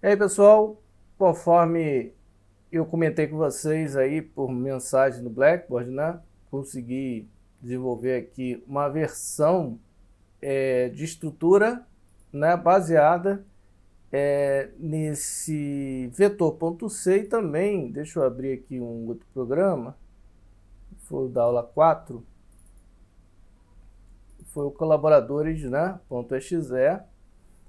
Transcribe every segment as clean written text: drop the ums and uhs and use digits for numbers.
E aí, pessoal, conforme eu comentei com vocês aí por mensagem no Blackboard, né? Consegui desenvolver aqui uma versão de estrutura, né, baseada nesse vetor.c e também, deixa eu abrir aqui um outro programa, foi o da aula 4, foi o colaboradores, né, .exe.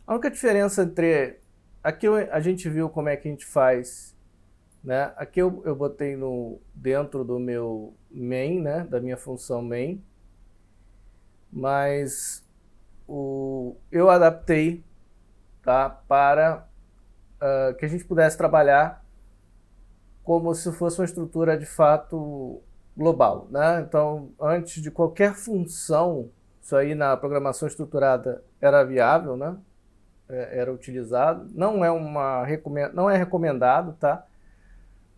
A única diferença entre... Aqui a gente viu como é que a gente faz, né? Aqui eu botei dentro do meu main, né? Da minha função main. Mas eu adaptei, tá? Para que a gente pudesse trabalhar como se fosse uma estrutura de fato global, né? Então, antes de qualquer função, isso aí na programação estruturada era viável, né? Era utilizado. Não é recomendado, tá?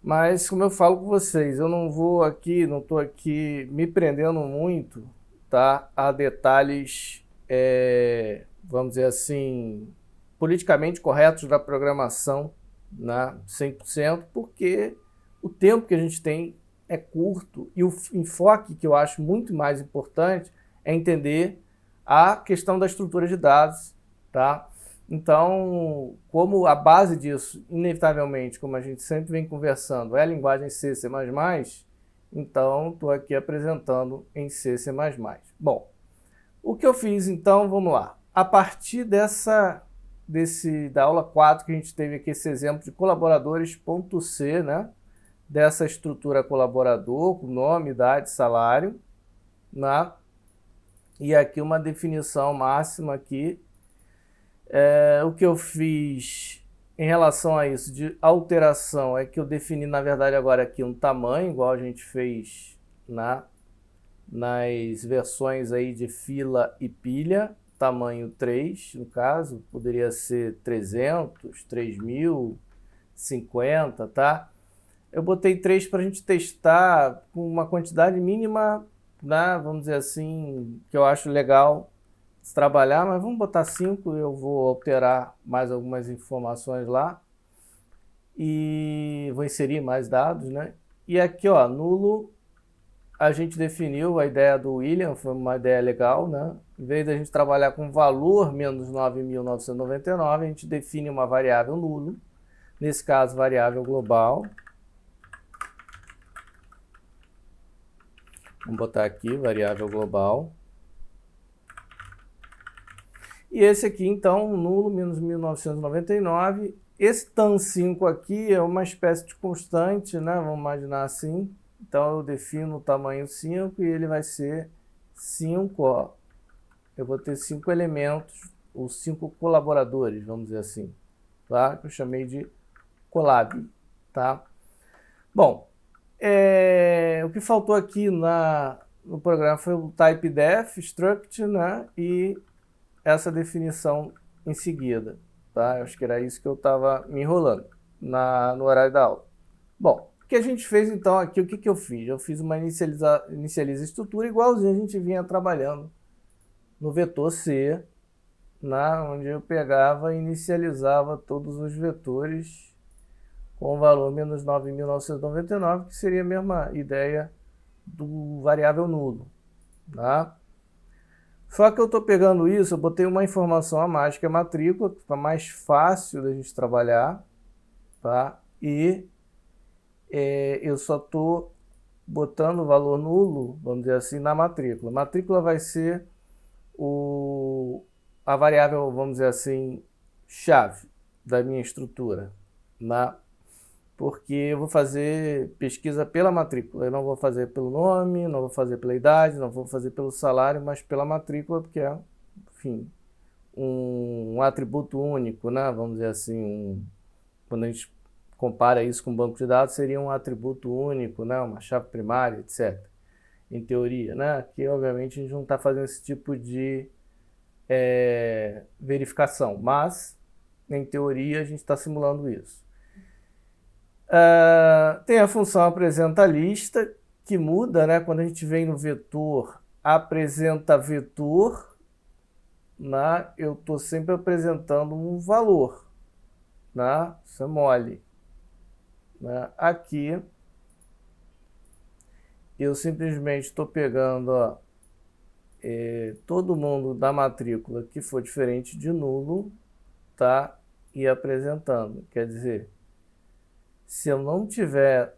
Mas como eu falo com vocês, eu não estou aqui me prendendo muito, tá? A detalhes, vamos dizer assim, politicamente corretos da programação, né? 100%, porque o tempo que a gente tem é curto e o enfoque que eu acho muito mais importante é entender a questão da estrutura de dados, tá? Então, como a base disso, inevitavelmente, como a gente sempre vem conversando, é a linguagem C++, então estou aqui apresentando em C++. Bom, o que eu fiz então, vamos lá. A partir da aula 4 que a gente teve aqui esse exemplo de colaboradores.c, né? Dessa estrutura colaborador, com nome, idade, salário, né? E aqui uma definição máxima aqui. O que eu fiz em relação a isso de alteração é que eu defini, na verdade, agora aqui um tamanho, igual a gente fez nas versões aí de fila e pilha, tamanho 3, no caso, poderia ser 300, 3000, 50, tá? Eu botei 3 para a gente testar com uma quantidade mínima, né, vamos dizer assim, que eu acho legal trabalhar, mas vamos botar 5, eu vou alterar mais algumas informações lá e vou inserir mais dados, né? E aqui, ó, nulo, a gente definiu a ideia do William, foi uma ideia legal, né? Em vez da gente trabalhar com valor menos 9.999, a gente define uma variável nulo, nesse caso, variável global. Vamos botar aqui, variável global. E esse aqui, então, nulo, menos 1999. Esse tan5 aqui é uma espécie de constante, né? Vamos imaginar assim. Então, eu defino o tamanho 5 e ele vai ser 5, ó. Eu vou ter 5 elementos, ou 5 colaboradores, vamos dizer assim, tá? Que eu chamei de collab, tá? Bom, o que faltou aqui no programa foi o typedef, struct, né? E essa definição em seguida, tá? Eu acho que era isso que eu estava me enrolando no horário da aula. Bom, o que a gente fez então aqui, o que eu fiz? Eu fiz uma inicializa estrutura igualzinho a gente vinha trabalhando no vetor C, onde eu pegava e inicializava todos os vetores com o valor menos 9.999, que seria a mesma ideia do variável nulo, tá? Só que eu estou pegando isso, eu botei uma informação a mais, que é a matrícula, que fica mais fácil da gente trabalhar, tá? E eu só estou botando o valor nulo, vamos dizer assim, na matrícula. Matrícula vai ser a variável, vamos dizer assim, chave da minha estrutura, né? Porque eu vou fazer pesquisa pela matrícula, eu não vou fazer pelo nome, não vou fazer pela idade, não vou fazer pelo salário, mas pela matrícula, porque é, enfim, um atributo único, né? Vamos dizer assim, quando a gente compara isso com um banco de dados, seria um atributo único, né? Uma chave primária, etc. Em teoria, né? Que obviamente a gente não está fazendo esse tipo de verificação, mas em teoria a gente está simulando isso. Tem a função apresenta lista, que muda, né? Quando a gente vem no vetor, apresenta vetor, né? Eu estou sempre apresentando um valor, né? Isso é mole. Né? Aqui, eu simplesmente estou pegando, ó, todo mundo da matrícula que for diferente de nulo, tá? E apresentando. Quer dizer, se eu não tiver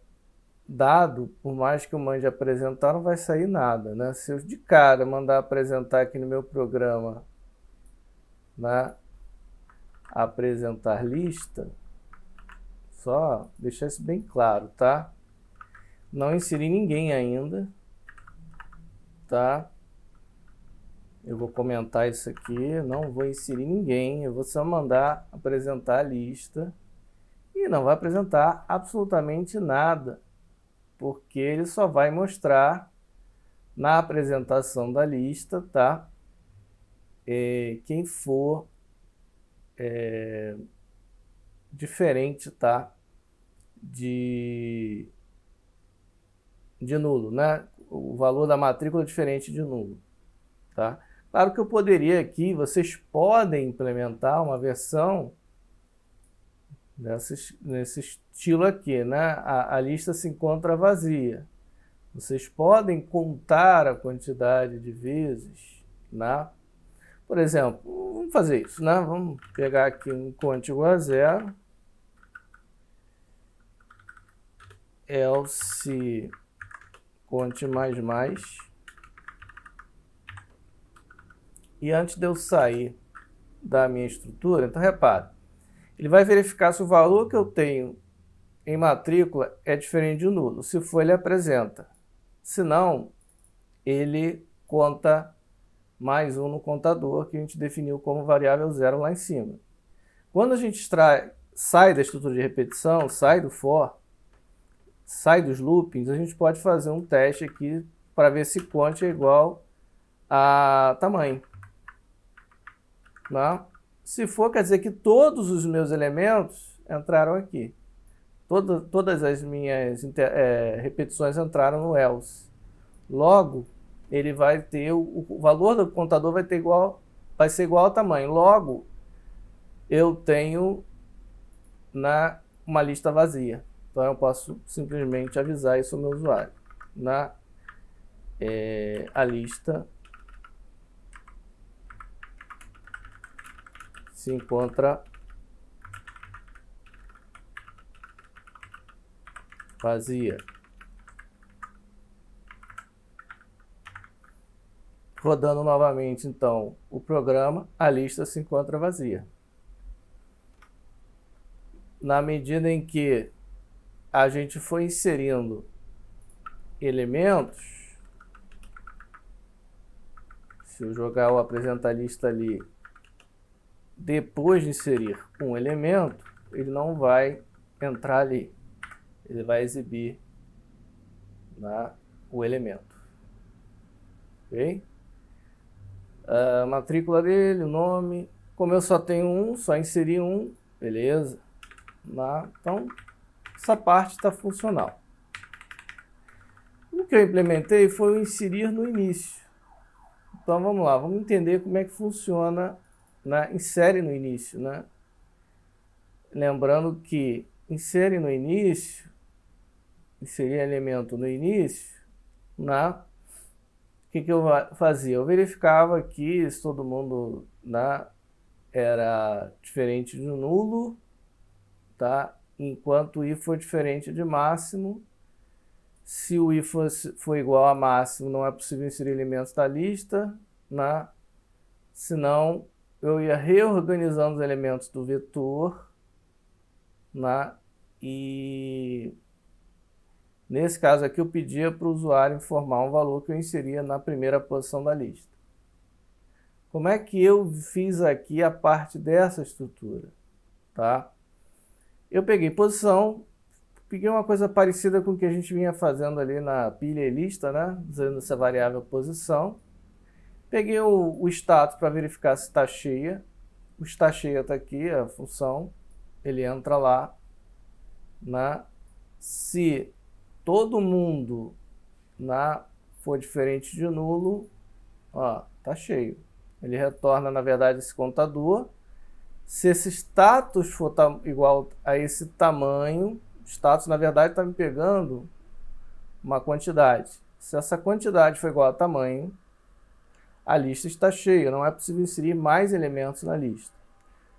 dado, por mais que eu mande apresentar, não vai sair nada, né? Se eu de cara mandar apresentar aqui no meu programa, né? Apresentar lista, só deixar isso bem claro, tá? Não inseri ninguém ainda, tá? Eu vou comentar isso aqui, não vou inserir ninguém, eu vou só mandar apresentar a lista e não vai apresentar absolutamente nada, porque ele só vai mostrar na apresentação da lista, tá? Quem for diferente, tá? De nulo, né? O valor da matrícula é diferente de nulo, tá? Claro que eu poderia aqui, vocês podem implementar uma versão nesse estilo aqui, né? A lista se encontra vazia. Vocês podem contar a quantidade de vezes, né? Por exemplo, vamos fazer isso, né? Vamos pegar aqui um conte igual a 0, else conte mais, e antes de eu sair da minha estrutura, então repara, ele vai verificar se o valor que eu tenho em matrícula é diferente de nulo. Se for, ele apresenta. Se não, ele conta mais um no contador, que a gente definiu como variável 0 lá em cima. Quando a gente sai da estrutura de repetição, sai do for, sai dos loopings, a gente pode fazer um teste aqui para ver se conte é igual a tamanho. Né? Se for, quer dizer que todos os meus elementos entraram aqui. Todas as minhas repetições entraram no else. Logo, ele vai ter o valor do contador vai ser igual ao tamanho. Logo, eu tenho uma lista vazia. Então eu posso simplesmente avisar isso ao meu usuário. A lista se encontra vazia. Rodando novamente, então, o programa, a lista se encontra vazia. Na medida em que a gente foi inserindo elementos, se eu jogar o apresentar lista ali, depois de inserir um elemento, ele não vai entrar ali. Ele vai exibir o elemento. Ok? A matrícula dele, o nome. Como eu só tenho um, só inseri um, beleza? Então, essa parte está funcional. O que eu implementei foi o inserir no início. Então, vamos lá, vamos entender como é que funciona insere no início, né? Lembrando que insere no início, inserir elemento no início, o que eu fazia? Eu verificava aqui se todo mundo era diferente de nulo, tá? Enquanto o i for diferente de máximo. Se o i for igual a máximo, não é possível inserir elementos da lista, senão eu ia reorganizando os elementos do vetor, e nesse caso aqui eu pedia para o usuário informar um valor que eu inseria na primeira posição da lista. Como é que eu fiz aqui a parte dessa estrutura? Tá? Eu peguei posição, peguei uma coisa parecida com o que a gente vinha fazendo ali na pilha e lista, usando essa variável posição. Peguei o status para verificar se está cheia. O está cheia está aqui, a função. Ele entra lá. Se todo mundo for diferente de nulo, ó, tá cheio. Ele retorna, na verdade, esse contador. Se esse status for igual a esse tamanho, status na verdade está me pegando uma quantidade. Se essa quantidade for igual a tamanho, a lista está cheia, não é possível inserir mais elementos na lista.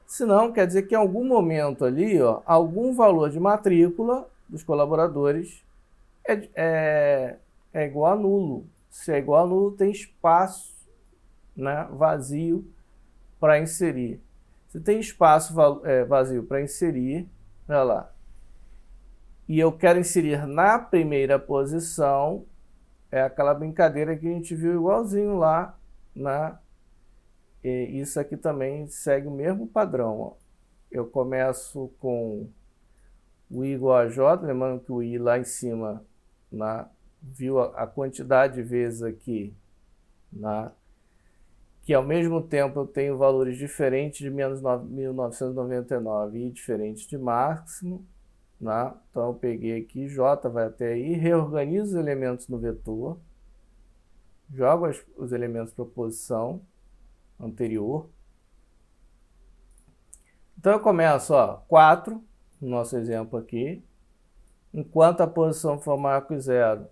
Senão, quer dizer que em algum momento ali, ó, algum valor de matrícula dos colaboradores é igual a nulo. Se é igual a nulo, tem espaço, né, vazio para inserir. Se tem espaço vazio para inserir, olha lá, e eu quero inserir na primeira posição, é aquela brincadeira que a gente viu igualzinho lá, né? E isso aqui também segue o mesmo padrão, ó. Eu começo com o i igual a j, lembrando que o i lá em cima, viu a quantidade de vezes aqui, que ao mesmo tempo eu tenho valores diferentes de menos 1999 e diferentes de máximo. Então eu peguei aqui, j vai até aí, reorganizo os elementos no vetor, jogo os elementos para a posição anterior. Então eu começo, ó, 4, no nosso exemplo aqui, enquanto a posição for maior que 0,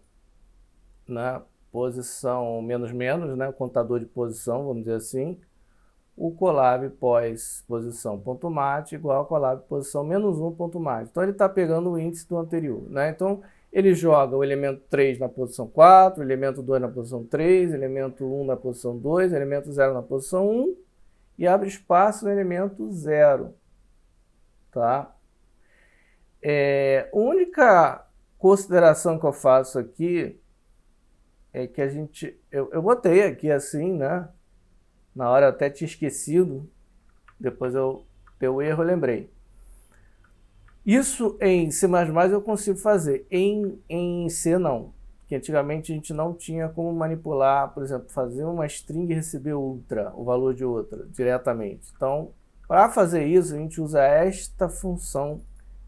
posição menos menos, o contador de posição, vamos dizer assim, o colab pós posição ponto mat igual a colab posição menos 1 ponto mat. Então ele está pegando o índice do anterior. Então ele joga o elemento 3 na posição 4, o elemento 2 na posição 3, elemento 1 na posição 2, elemento 0 na posição 1 e abre espaço no elemento 0. Tá? A única consideração que eu faço aqui é que eu botei aqui assim, na hora eu até tinha esquecido, depois eu dei o erro, eu lembrei. Isso em C++ eu consigo fazer, em C não, porque antigamente a gente não tinha como manipular, por exemplo, fazer uma string e receber outra, o valor de outra, diretamente. Então, para fazer isso, a gente usa esta função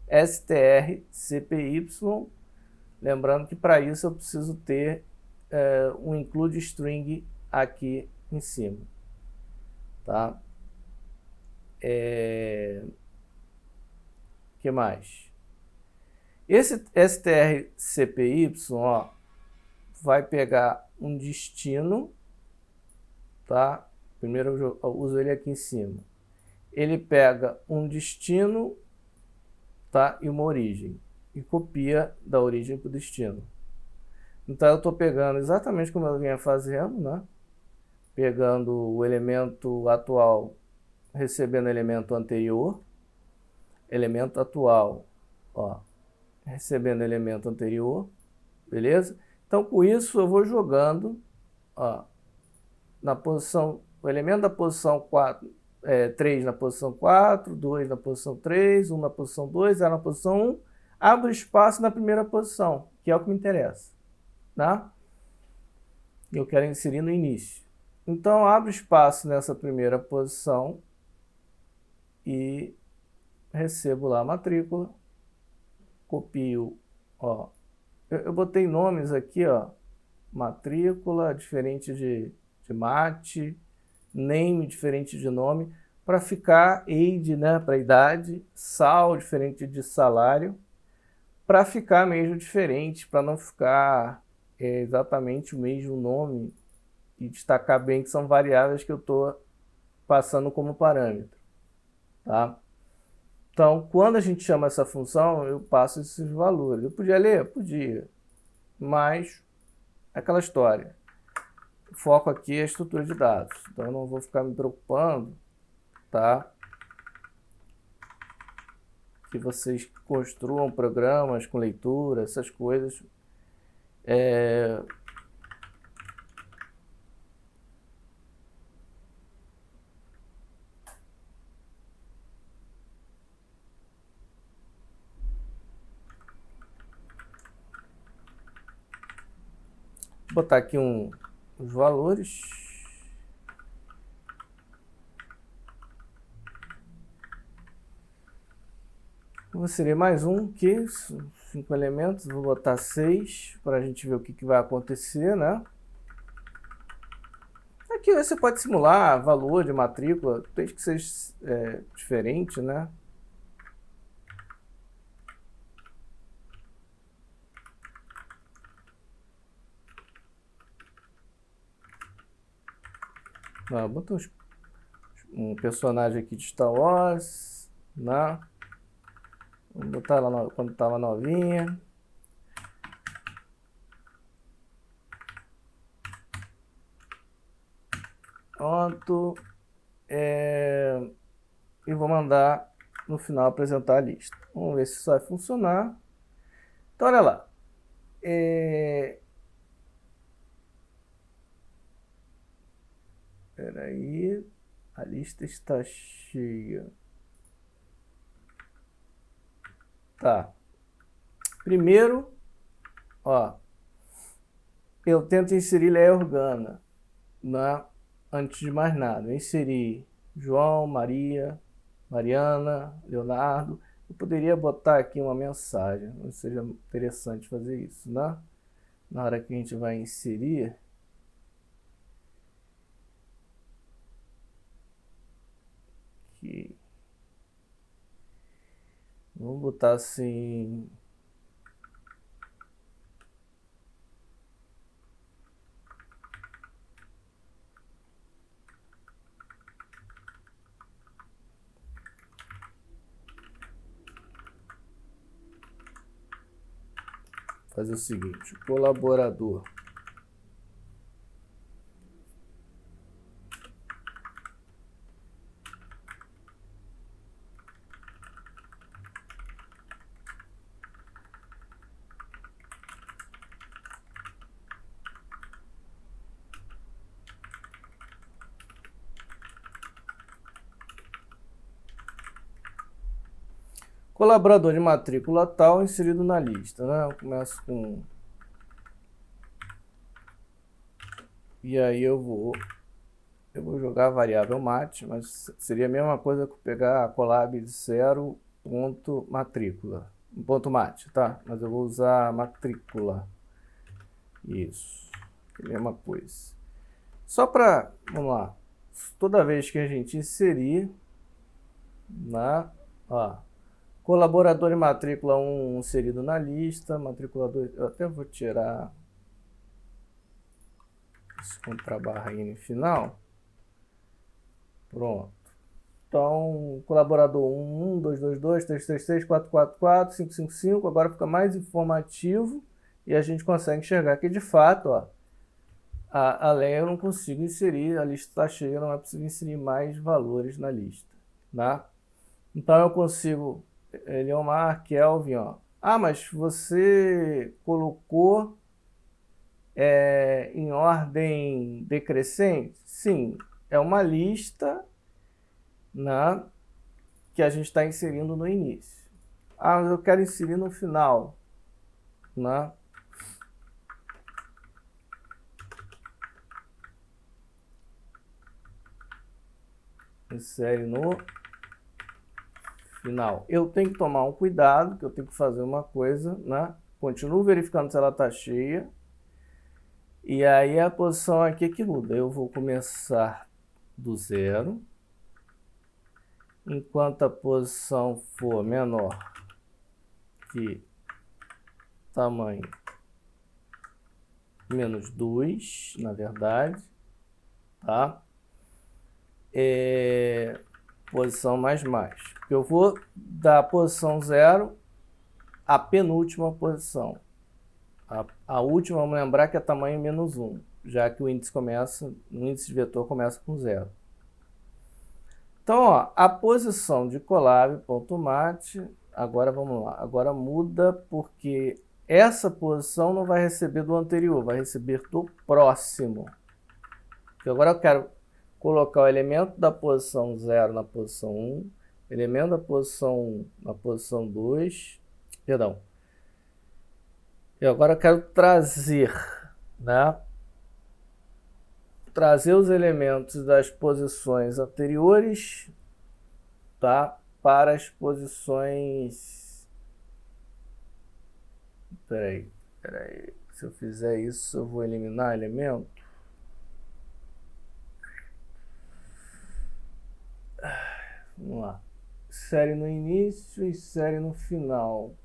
strcpy, lembrando que para isso eu preciso ter um include string aqui em cima. Tá? Que mais? Esse strcpy, ó, vai pegar um destino, tá? Primeiro eu uso ele aqui em cima. Ele pega um destino, tá? E uma origem. E copia da origem para o destino. Então eu estou pegando exatamente como eu vinha fazendo, pegando o elemento atual, recebendo o elemento anterior, elemento atual, ó, recebendo elemento anterior, beleza? Então com isso eu vou jogando, ó, na posição, o elemento da posição 4, 3 na posição 4, 2 na posição 3, 1 na posição 2, 0 na posição 1, abro espaço na primeira posição, que é o que me interessa, tá? Eu quero inserir no início. Então, abro espaço nessa primeira posição e recebo lá a matrícula, copio, ó, eu botei nomes aqui, ó, matrícula, diferente de mate, name, diferente de nome, para ficar age, para idade, sal, diferente de salário, para ficar mesmo diferente, para não ficar exatamente o mesmo nome, e destacar bem que são variáveis que eu estou passando como parâmetro. Tá? Então, quando a gente chama essa função, eu passo esses valores. Eu podia ler? Podia. Mas, é aquela história. O foco aqui é a estrutura de dados. Então, eu não vou ficar me preocupando, tá? Que vocês construam programas com leitura, essas coisas. Vou botar aqui os valores. Vou inserir mais um aqui, 5 elementos, vou botar 6 para a gente ver o que vai acontecer, Aqui você pode simular valor de matrícula, desde que seja diferente, né? Bota um personagem aqui de Star Wars, né? Vamos botar ela quando estava novinha. Pronto. E vou mandar no final apresentar a lista. Vamos ver se isso vai funcionar. Então, olha lá. Espera aí. A lista está cheia. Tá. Primeiro, ó, eu tento inserir Leia Organa, né? Antes de mais nada. Eu inseri João, Maria, Mariana, Leonardo. Eu poderia botar aqui uma mensagem, não seja interessante fazer isso, né? Na hora que a gente vai inserir, aqui. Vamos botar assim. Fazer o seguinte, colaborador. Colaborador de matrícula tal inserido na lista, né? Eu começo com... E aí eu vou jogar a variável mat, mas seria a mesma coisa que pegar a colab de 0 ponto matrícula. Ponto mat, tá? Mas eu vou usar matrícula. Isso. É a mesma coisa. Só para, vamos lá. Toda vez que a gente inserir ó, colaborador de matrícula 1 inserido na lista, matrícula 2, eu até vou tirar esse contrabarra aí no final. Pronto. Então, colaborador 1, 2, 2, 2, 3, 3, 3, 4, 4, 4, 5, 5, 5, agora fica mais informativo e a gente consegue enxergar que de fato, ó, a Leia eu não consigo inserir, a lista está cheia, não é possível inserir mais valores na lista, tá? Então eu consigo, Leomar, Kelvin, ó. Ah, mas você colocou em ordem decrescente? Sim, é uma lista, né, que a gente está inserindo no início. Ah, mas eu quero inserir no final, né? Insere no final. Eu tenho que tomar um cuidado, que eu tenho que fazer uma coisa, né? Continuo verificando se ela está cheia. E aí a posição aqui é que muda. Eu vou começar do 0. Enquanto a posição for menor que tamanho menos 2, na verdade, tá? Posição mais. Eu vou da posição 0 à penúltima posição. A última, vamos lembrar que é tamanho menos 1, já que o índice de vetor começa com 0. Então, ó, a posição de colab.mat, agora vamos lá, agora muda porque essa posição não vai receber do anterior, vai receber do próximo. Porque agora eu quero colocar o elemento da posição 0 na posição 1, elemento da posição 1 na posição 2, perdão. E agora eu quero trazer, né? Trazer os elementos das posições anteriores, tá? Para as posições... Peraí. Se eu fizer isso, eu vou eliminar elemento. Vamos lá. Insere no início, insere no final.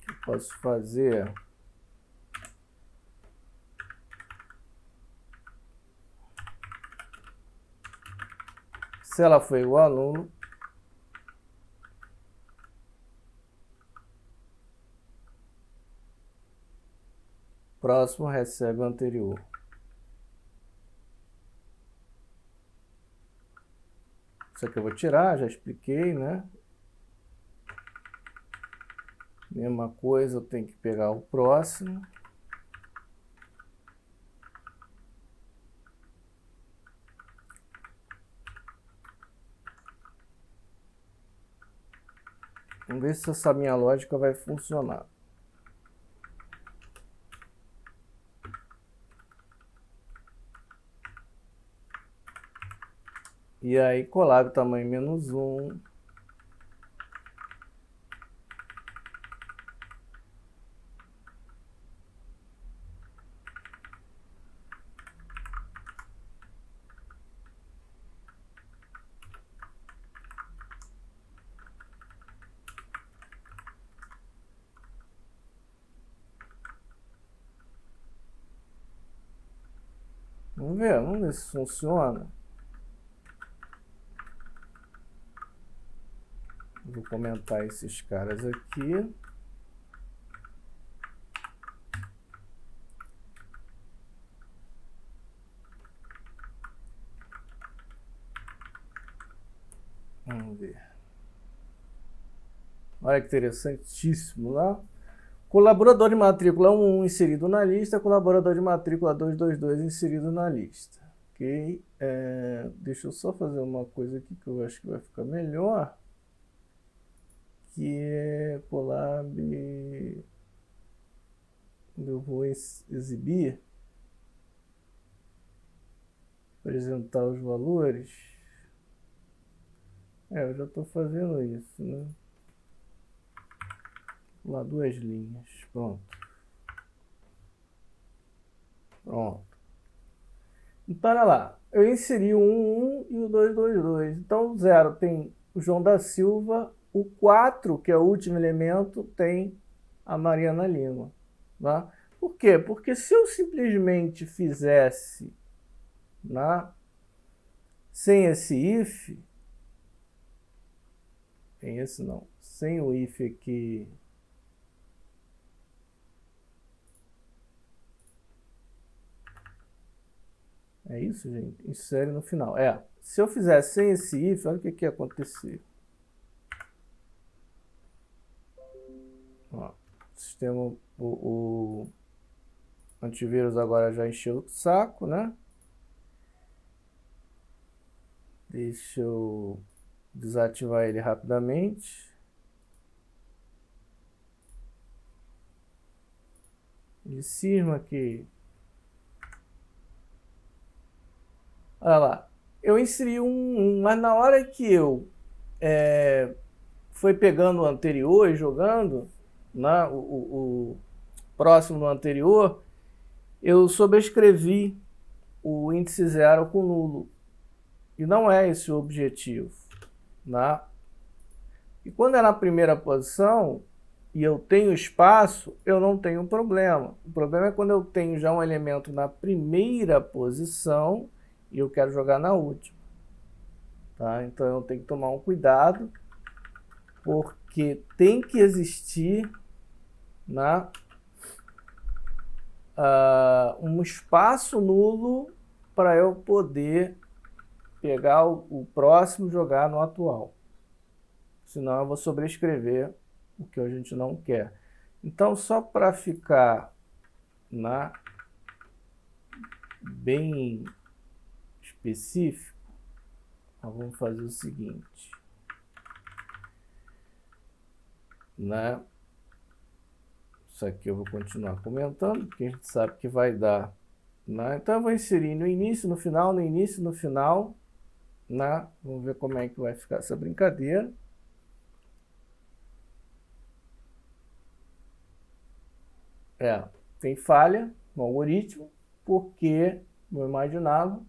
O que eu posso fazer? Se ela for igual a nulo, próximo recebe o anterior. Isso aqui eu vou tirar, já expliquei, né? Mesma coisa, eu tenho que pegar o próximo. Vamos ver se essa minha lógica vai funcionar. E aí, colar o tamanho -1. Vamos ver se funciona. Vou comentar esses caras aqui. Vamos ver. Olha que interessantíssimo lá. Colaborador de matrícula 1 inserido na lista, colaborador de matrícula 222 inserido na lista. Ok? Deixa eu só fazer uma coisa aqui que eu acho que vai ficar melhor. Que é Colab. Eu vou exibir. Apresentar os valores. Eu já estou fazendo isso, né? Lá 2 linhas, pronto. Pronto. Então, olha lá, eu inseri o 1 e o 222. Então, o 0 tem o João da Silva, o 4, que é o último elemento, tem a Mariana Lima. Tá? Por quê? Porque se eu simplesmente fizesse, né, sem esse if, tem esse não, sem o if aqui, é isso, gente? Insere no final. Se eu fizesse sem esse if, olha o que ia acontecer. Ó, o sistema, o antivírus agora já encheu o saco, né? Deixa eu desativar ele rapidamente. Ele cisma aqui. Olha lá, eu inseri mas na hora que eu foi pegando o anterior e jogando, né, o próximo do anterior, eu sobrescrevi o índice 0 com nulo. E não é esse o objetivo. Né? E quando é na primeira posição e eu tenho espaço, eu não tenho problema. O problema é quando eu tenho já um elemento na primeira posição e eu quero jogar na última. Tá? Então eu tenho que tomar um cuidado, porque tem que existir, né, um espaço nulo para eu poder pegar o próximo e jogar no atual. Senão eu vou sobrescrever o que a gente não quer. Então, só para ficar bem específico, nós vamos fazer o seguinte. Isso aqui eu vou continuar comentando, porque a gente sabe que vai dar. Então eu vou inserir no início, no final, no início, no final. né? Vamos ver como é que vai ficar essa brincadeira. Tem falha no algoritmo, porque não imaginava,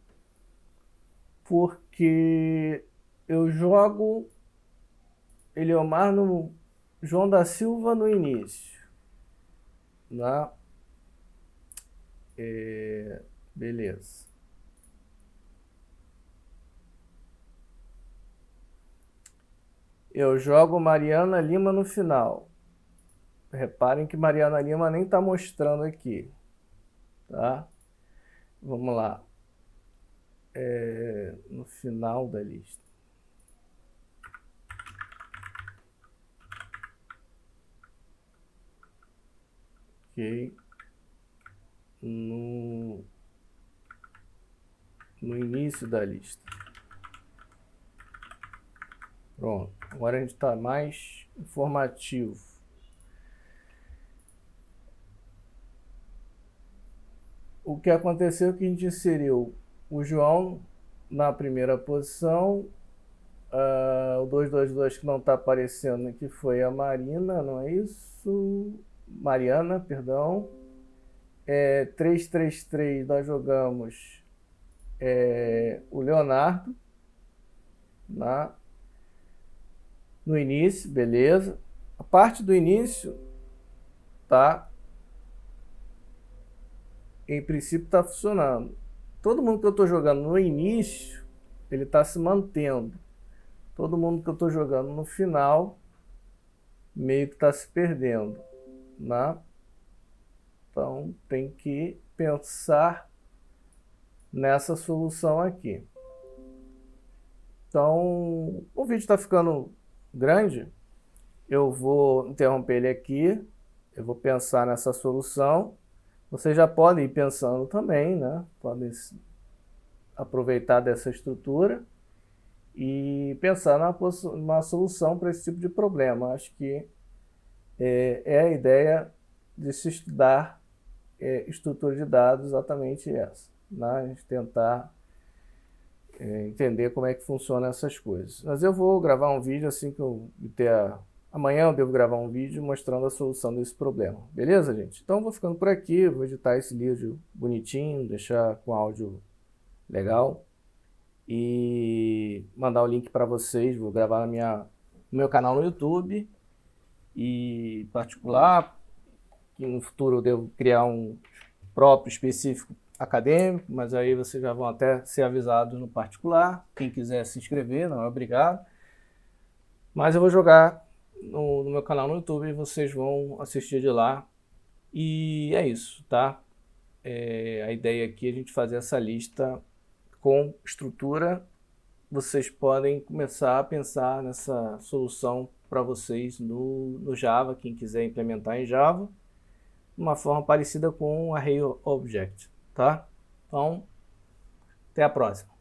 porque eu jogo Eliomar no João da Silva no início, né? Beleza. Eu jogo Mariana Lima no final. Reparem que Mariana Lima nem está mostrando aqui, tá? Vamos lá. No final da lista. Ok. No início da lista. Pronto. Agora a gente está mais informativo. O que aconteceu é que a gente inseriu o João na primeira posição. O 222 que não está aparecendo aqui foi a Marina, não é isso? Mariana, perdão. 333 nós jogamos o Leonardo no início, beleza. A parte do início, tá? Em princípio está funcionando. Todo mundo que eu estou jogando no início, ele está se mantendo. Todo mundo que eu estou jogando no final, meio que está se perdendo, né? Então tem que pensar nessa solução aqui. Então o vídeo está ficando grande, eu vou interromper ele aqui, eu vou pensar nessa solução. Vocês já podem ir pensando também, né? Podem aproveitar dessa estrutura e pensar numa solução para esse tipo de problema. Acho que é a ideia de se estudar estrutura de dados exatamente essa, né? A gente tentar entender como é que funciona essas coisas. Mas eu vou gravar um vídeo assim que eu ter amanhã eu devo gravar um vídeo mostrando a solução desse problema. Beleza, gente? Então vou ficando por aqui, vou editar esse vídeo bonitinho, deixar com áudio legal e mandar o link para vocês. Vou gravar no meu canal no YouTube e particular, que no futuro eu devo criar um próprio específico acadêmico, mas aí vocês já vão até ser avisados no particular. Quem quiser se inscrever, não é obrigado. Mas eu vou jogar no meu canal no YouTube e vocês vão assistir de lá. E é isso, tá? A ideia aqui é a gente fazer essa lista com estrutura. Vocês podem começar a pensar nessa solução para vocês no Java, quem quiser implementar em Java, de uma forma parecida com o Array Object, tá? Então, até a próxima.